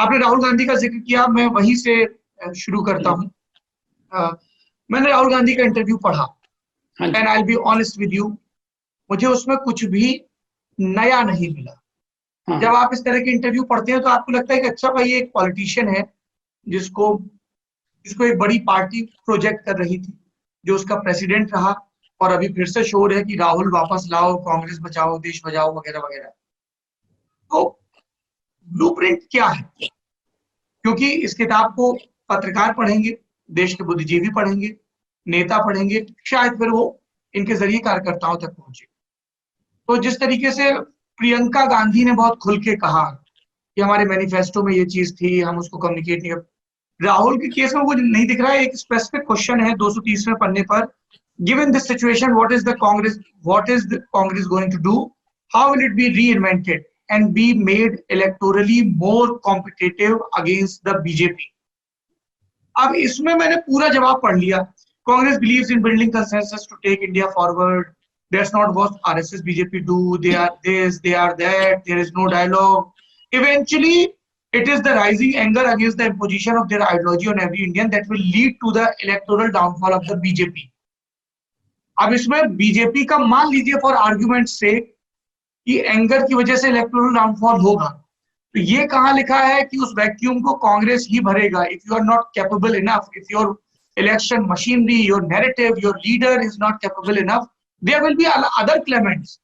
आपने राहुल गांधी का जिक्र किया, मैं वहीं से शुरू करता हूँ। मैंने राहुल गांधी का इंटरव्यू पढ़ा and I will be honest with you, मुझे उसमें कुछ भी नया नहीं मिला। जब आप इस तरह के इंटरव्यू पढ़ते हैं तो आपको लगता है कि अच्छा भाई, ये एक पॉलिटिशियन है जिसको एक बड़ी पार्टी प्रोजेक्ट कर रही थी, जो उसका प्रेसिडेंट रहा, और अभी फिर से शोर है कि राहुल वापस लाओ, कांग्रेस बचाओ, देश बचाओ, वगैरह वगैरह। तो ब्लूप्रिंट क्या है? क्योंकि इस किताब को पत्रकार पढ़ेंगे, देश के बुद्धिजीवी पढ़ेंगे, नेता पढ़ेंगे, शायद फिर वो इनके जरिए कार्यकर्ताओं तक पहुंचे। तो जिस तरीके से प्रियंका गांधी ने बहुत खुल के कहा कि हमारे मैनिफेस्टो में ये चीज थी, हम उसको कम्युनिकेट नहीं कर, राहुल के केस में वो नहीं दिख रहा है। एक स्पेसिफिक क्वेश्चन है 230वें पन्ने पर, given this situation what is the Congress going to do, how will it be reinvented and be made electorally more competitive against the BJP। अब इसमें मैंने पूरा जवाब पढ़ लिया। Congress believes in building consensus to take India forward. That's not what RSS BJP do. They are this, they are that. There is no dialogue. Eventually, it is the rising anger against the imposition of their ideology on every Indian that will lead to the electoral downfall of the BJP। अब इसमें BJP का मान लीजिए for argument से कि anger की वजह से इलेक्टोरल डाउनफॉल होगा, तो ये कहां लिखा है कि उस वैक्यूम को कांग्रेस ही भरेगा? If you are not capable enough, if your election machinery, your narrative, your leader is not capable enough, there will be other claimants.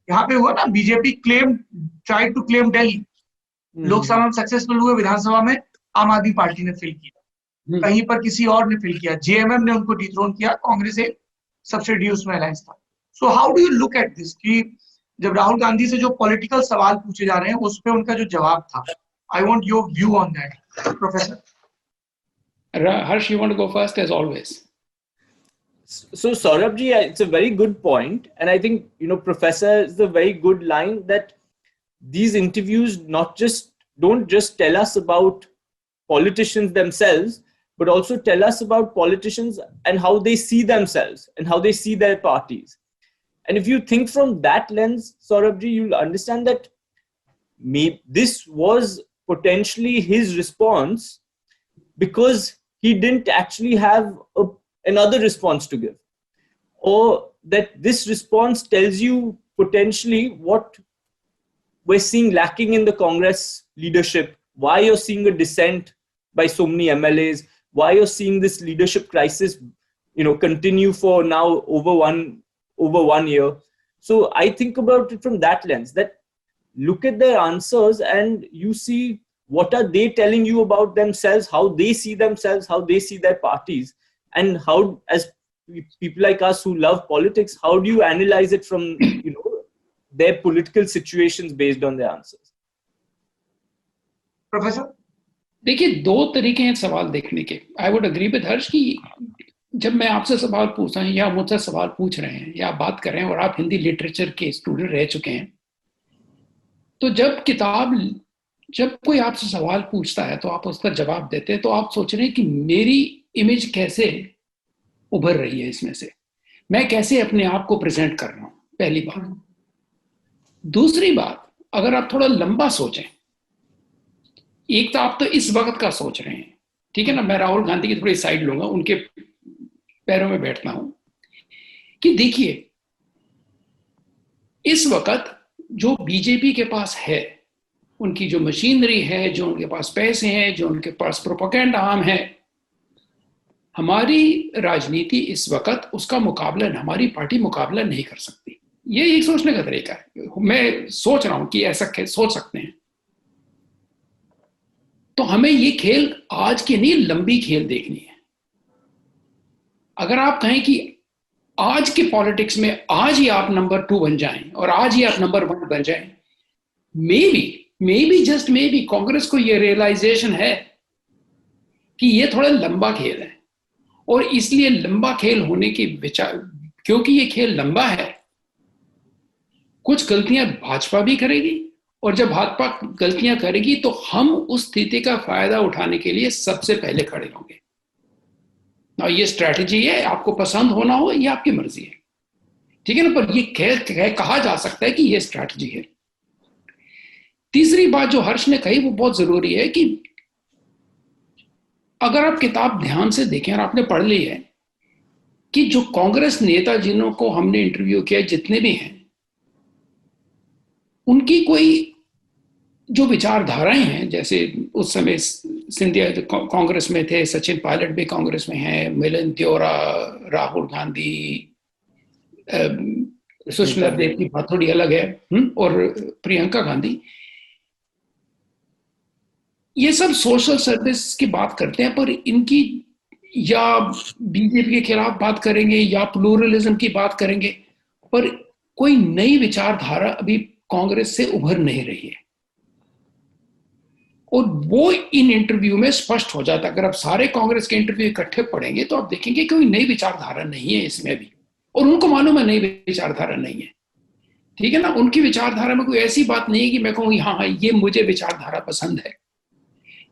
यहाँ पे हुआ ना, BJP tried to claim Delhi, Lok Sabha में सक्सेसफुल हुए, विधानसभा में आम आदमी पार्टी ने फिल किया, कहीं पर किसी और ने फिल किया, जेएमएम ने उनको डिथ्रोन किया, कांग्रेस एक सब्सिडी उसमें अलायंस था। So how do you look at this कि जब राहुल गांधी से जो पॉलिटिकल सवाल पूछे जा रहे हैं उस पे उनका जो जवाब था, I want your view on that, professor. Harsh, you want to go first as always? So Saurabh ji, it's a very good point, and I think Professor is a very good line that these interviews don't just tell us about politicians themselves, but also tell us about politicians and how they see themselves and how they see their parties. And if you think from that lens, Saurabh ji, you'll understand that this was potentially his response because he didn't actually have another response to give, or that this response tells you potentially what we're seeing lacking in the Congress leadership, why you're seeing a dissent by so many MLAs, why you're seeing this leadership crisis continue for now over one year. So I think about it from that lens, that look at their answers and you see what are they telling you about themselves, how they see themselves, how they see their parties, and how, as people like us who love politics, how do you analyze it from their political situations based on their answers? Professor, देखिए, दो तरीके हैं सवाल देखने के। I would agree with हर्ष कि जब मैं आपसे सवाल पूछता हूँ या मुझसे सवाल पूछ रहे हैं या बात कर रहे हैं और आप हिंदी लिटरेचर के स्टूडेंट रह चुके हैं, तो जब कोई आपसे सवाल पूछता है तो आप उसका जवाब देते हैं, तो आप सोच रहे हैं कि मेरी इमेज कैसे उभर रही है इसमें से, मैं कैसे अपने आप को प्रेजेंट कर रहा हूं, पहली बात। दूसरी बात, अगर आप थोड़ा लंबा सोचें, एक तो आप तो इस वक्त का सोच रहे हैं, ठीक है ना, मैं राहुल गांधी की थोड़ी साइड लूंगा, उनके पैरों में बैठता हूं कि देखिए, इस वक्त जो बीजेपी के पास है, उनकी जो मशीनरी है, जो उनके पास पैसे हैं, जो उनके पास प्रोपेगेंडा आर्म है, हमारी राजनीति इस वक्त उसका मुकाबला, हमारी पार्टी मुकाबला नहीं कर सकती। ये एक सोचने का तरीका है, मैं सोच रहा हूं कि ऐसा सोच सकते हैं। तो हमें ये खेल आज की नहीं, लंबी खेल देखनी है। अगर आप कहें कि आज के पॉलिटिक्स में आज ही आप नंबर 2 बन जाएं और आज ही आप नंबर 1 बन जाएं, may be just may be Congress को ये रियलाइजेशन है कि ये थोड़ा लंबा खेल है, और इसलिए लंबा खेल होने की विचार, क्योंकि ये खेल लंबा है, कुछ गलतियां भाजपा भी करेगी, और जब भाजपा गलतियां करेगी तो हम उस स्थिति का फायदा उठाने के लिए सबसे पहले खड़े होंगे। और ये स्ट्रैटेजी है, आपको पसंद होना हो ये आपकी मर्जी है, ठीक है ना, पर ये कहा जा सकता है कि ये स्ट्रैटेजी है। तीसरी बात जो हर्ष ने कही वो बहुत जरूरी है कि अगर आप किताब ध्यान से देखें और आपने पढ़ ली है कि जो कांग्रेस नेता जिन्हों को हमने इंटरव्यू किया जितने भी हैं, उनकी कोई जो विचारधाराएं हैं, जैसे उस समय सिंधिया कांग्रेस में थे, सचिन पायलट भी कांग्रेस में हैं, मिलिंद देओरा, राहुल गांधी, सुषमा देव की बात थोड़ी अलग है, और प्रियंका गांधी, ये सब सोशल सर्विस की बात करते हैं, पर इनकी या बीजेपी के खिलाफ बात करेंगे या प्लूरलिज्म की बात करेंगे, पर कोई नई विचारधारा अभी कांग्रेस से उभर नहीं रही है। और वो इन इंटरव्यू में स्पष्ट हो जाता है। अगर आप सारे कांग्रेस के इंटरव्यू इकट्ठे पढ़ेंगे तो आप देखेंगे कोई नई विचारधारा नहीं है इसमें भी, और उनको मालूम है नई विचारधारा नहीं है, ठीक है ना। उनकी विचारधारा में कोई ऐसी बात नहीं है कि मैं कहूँ हाँ ये मुझे विचारधारा पसंद है,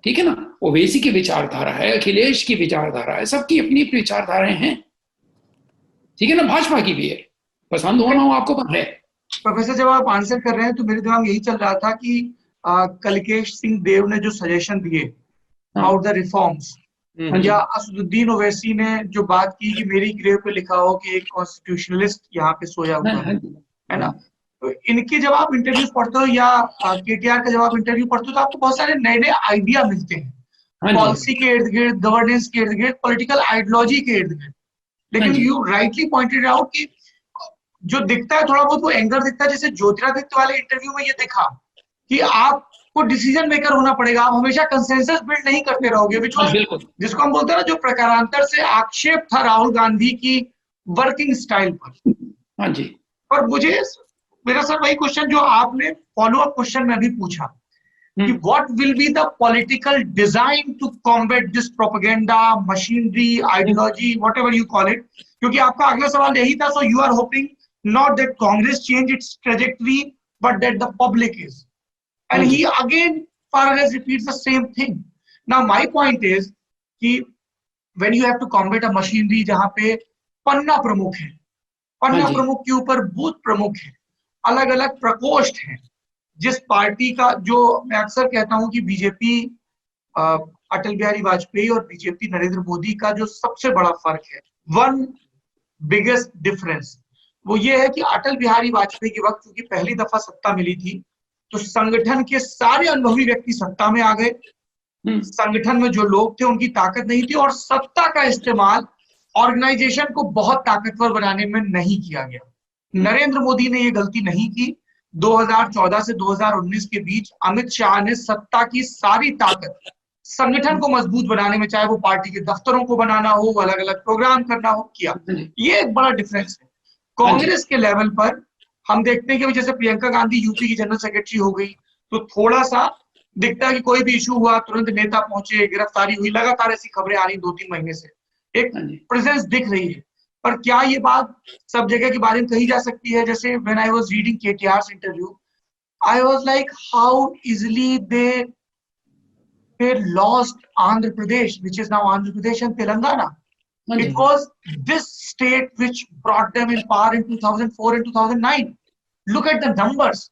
ठीक है ना। ओवैसी की विचारधारा है, अखिलेश की विचारधारा है, सबकी अपनी अपनी विचारधाराएं हैं, ठीक है ना। भाजपा की भी है, पसंद होना हो आपको पर है। प्रोफेसर जब आप आंसर कर रहे हैं तो मेरे दिमाग में यही चल रहा था कि कलकेश सिंह देव ने जो सजेशन दिए अबाउट द रिफॉर्म्स, या असदुद्दीन ओवैसी ने जो बात की कि मेरी ग्रेव पे लिखा हो कि एक कॉन्स्टिट्यूशनलिस्ट यहाँ पे सोया हुआ है ना, तो इनके जब आप इंटरव्यूज पढ़ते हो या केटीआर का जब आप इंटरव्यू पढ़ते हो तो आपको बहुत सारे नए नए आइडिया मिलते हैं पॉलिसी के इर्द गिर्द, गवर्नेंस के इर्द गिर्द, पॉलिटिकल आइडियोलॉजी के इर्द गिर्द। लेकिन यू राइटली पॉइंटेड आउट कि जो दिखता है थोड़ा बहुत वो एंगर दिखता है, जैसे ज्योतिरादित्य वाले इंटरव्यू में ये देखा कि आपको डिसीजन मेकर होना पड़ेगा, आप हमेशा कंसेंसस बिल्ड नहीं करते रहोगे, जिसको हम बोलते हैं ना, जो प्रकारांतर से आक्षेप था राहुल गांधी की वर्किंग स्टाइल पर। हाँ जी। और मुझे मेरा सर वही क्वेश्चन जो आपने फॉलो अप क्वेश्चन में भी पूछा कि what will be the political design to combat this propaganda, machinery, ideology, whatever you call it, क्योंकि आपका अगला सवाल यही था। So you are hoping not that Congress change its trajectory, but that the public is. And he again Farage repeats the same thing. Now my point is कि when you have to combat a machinery जहाँ पे पन्ना प्रमुख है, पन्ना प्रमुख के ऊपर booth प्रमुख है, अलग अलग प्रकोष्ठ हैं, जिस पार्टी का, जो मैं अक्सर कहता हूँ कि बीजेपी अटल बिहारी वाजपेयी और बीजेपी नरेंद्र मोदी का जो सबसे बड़ा फर्क है, वन बिगेस्ट डिफरेंस, वो ये है कि अटल बिहारी वाजपेयी के वक्त क्योंकि पहली दफा सत्ता मिली थी तो संगठन के सारे अनुभवी व्यक्ति सत्ता में आ गए, संगठन में जो लोग थे उनकी ताकत नहीं थी, और सत्ता का इस्तेमाल ऑर्गेनाइजेशन को बहुत ताकतवर बनाने में नहीं किया गया। नरेंद्र मोदी ने ये गलती नहीं की। 2014 से 2019 के बीच अमित शाह ने सत्ता की सारी ताकत संगठन को मजबूत बनाने में, चाहे वो पार्टी के दफ्तरों को बनाना हो, अलग अलग प्रोग्राम करना हो, किया। ये एक बड़ा डिफरेंस है। कांग्रेस के लेवल पर हम देखते हैं कि जैसे प्रियंका गांधी यूपी की जनरल सेक्रेटरी हो गई तो थोड़ा सा दिखता है कि कोई भी इशू हुआ तुरंत नेता पहुंचे, गिरफ्तारी हुई, लगातार ऐसी खबरें आ रही 2-3 महीने से, एक प्रेजेंस दिख रही है। पर क्या ये बात सब जगह के बारे में कही जा सकती है? जैसे when I was reading KTR's interview, I was like how easily they lost Andhra Pradesh, which is now Andhra Pradesh and Telangana. It was this state which brought them in power in 2004 and 2009. Look at the numbers.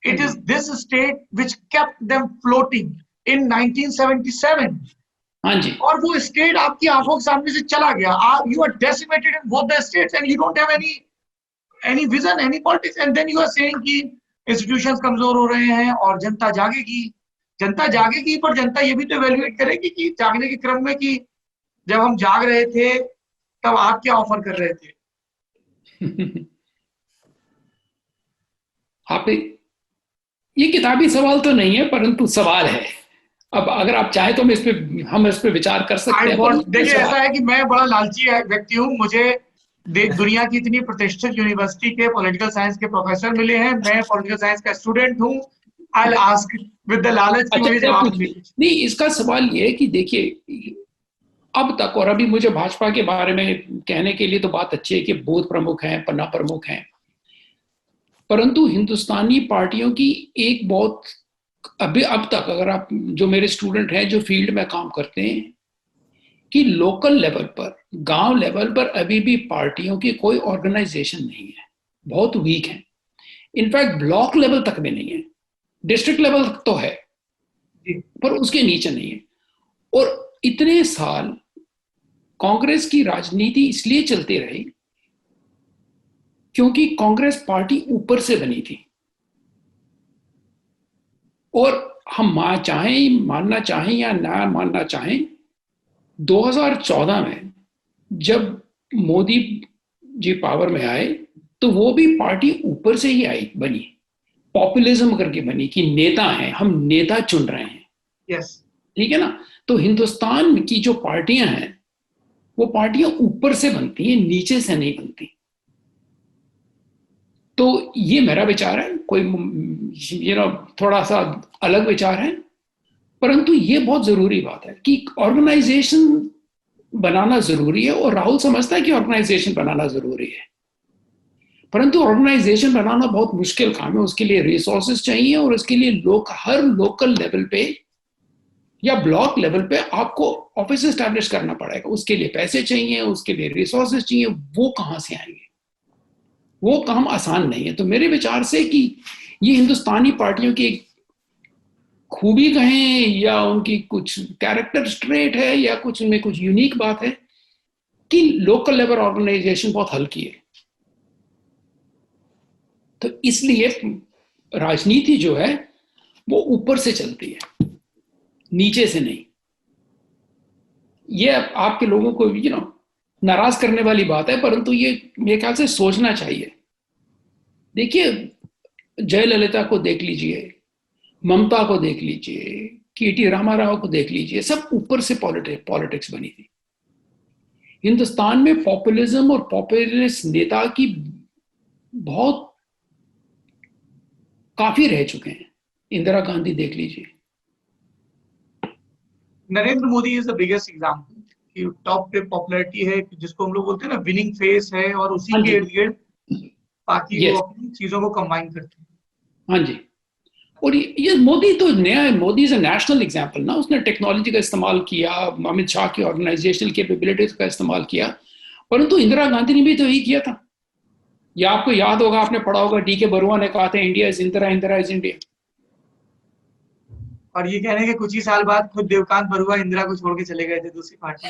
It is this state which kept them floating in 1977. और वो state आपकी आंखों के सामने से चला गया. You are decimated in both the states and you don't have any vision, any politics. And then you are saying कि institutions कमजोर हो रहे हैं और जनता जागेगी. जनता जागेगी, पर जनता ये भी तो evaluate करेगी कि जागने के क्रम में कि जब हम जाग रहे थे तब आप क्या ऑफर कर रहे थे? आप ये किताबी सवाल तो नहीं है परंतु सवाल है. अब अगर आप चाहे तो हम इस पे विचार कर सकते हैं. देखिए ऐसा है कि मैं बड़ा लालची व्यक्ति हूँ. मुझे दुनिया की इतनी प्रतिष्ठित यूनिवर्सिटी के पॉलिटिकल साइंस के प्रोफेसर मिले हैं. मैं पॉलिटिकल साइंस का स्टूडेंट हूँ. I'll ask with the लालच की मुझे जवाब नहीं. इसका सवाल ये है कि देखिए अब तक, और अभी मुझे भाजपा के बारे में कहने के लिए तो बात अच्छी है कि बूथ प्रमुख हैं, पन्ना प्रमुख हैं, परंतु हिंदुस्तानी पार्टियों की एक बहुत अभी अब तक, अगर आप जो मेरे स्टूडेंट हैं जो फील्ड में काम करते हैं, कि लोकल लेवल पर, गांव लेवल पर अभी भी पार्टियों की कोई ऑर्गेनाइजेशन नहीं है, बहुत वीक है. इनफैक्ट ब्लॉक लेवल तक भी नहीं है. डिस्ट्रिक्ट लेवल तो है पर उसके नीचे नहीं है। और इतने साल कांग्रेस की राजनीति इसलिए चलती रही क्योंकि कांग्रेस पार्टी ऊपर से बनी थी। और हम मानना चाहें या ना मानना चाहें, 2014 में जब मोदी जी पावर में आए तो वो भी पार्टी ऊपर से ही आई, बनी, पॉपुलिज्म करके बनी कि नेता हैं, हम नेता चुन रहे हैं। यस, ठीक है ना। तो हिंदुस्तान की जो पार्टियां हैं वो पार्टियां ऊपर से बनती हैं, नीचे से नहीं बनती। तो ये मेरा विचार है, कोई थोड़ा सा अलग विचार है, परंतु ये बहुत जरूरी बात है कि ऑर्गेनाइजेशन बनाना जरूरी है। और राहुल समझता है कि ऑर्गेनाइजेशन बनाना जरूरी है, परंतु ऑर्गेनाइजेशन बनाना बहुत मुश्किल काम है। उसके लिए रिसोर्सेज चाहिए और उसके लिए हर लोकल लेवल पे या ब्लॉक लेवल पे आपको ऑफिस एस्टैब्लिश करना पड़ेगा। उसके लिए पैसे चाहिए, उसके लिए रिसोर्सेज चाहिए। वो कहां से आएंगे? वो काम आसान नहीं है। तो मेरे विचार से कि ये हिंदुस्तानी पार्टियों की खूबी कहें या उनकी कुछ कैरेक्टर स्ट्रेट है या कुछ उनमें कुछ यूनिक बात है कि लोकल लेवल ऑर्गेनाइजेशन बहुत हल्की है। तो इसलिए राजनीति जो है वो ऊपर से चलती है, नीचे से नहीं। ये आपके लोगों को नाराज करने वाली बात है, परंतु ये मेरे ख्याल से सोचना चाहिए। देखिए, जयललिता को देख लीजिए, ममता को देख लीजिए, केटी रामाराव को देख लीजिए, सब ऊपर से पॉलिटिक्स बनी थी। हिंदुस्तान में पॉपुलिज्म और पॉपुलिस्ट नेता की बहुत काफी रह चुके हैं। इंदिरा गांधी देख लीजिए, Narendra Modi is the biggest example कि टॉप पे पॉपुलैरिटी है, जिसको हम लोग बोलते हैं ना विनिंग फेस है, और उसी के इर्द गिर्द बाकी वो अपनी चीजों को कंबाइन करते हैं। हाँ जी। और ये मोदी तो नया है। Modi is a national example ना। उसने टेक्नोलॉजी का इस्तेमाल किया, अमित शाह की ऑर्गेनाइजेशनल कैपेबिलिटीज का इस्तेमाल किया, परंतु इंदिरा गांधी ने भी तो यही किया था। या आपको याद होगा, आपने पढ़ा होगा, डी के बरुआ ने कहा था India is Indira, Indira is India. और ये कहने के कुछ ही साल बाद खुद देवकांत बरुआ इंदिरा को छोड़ के चले गए थे दूसरी पार्टी।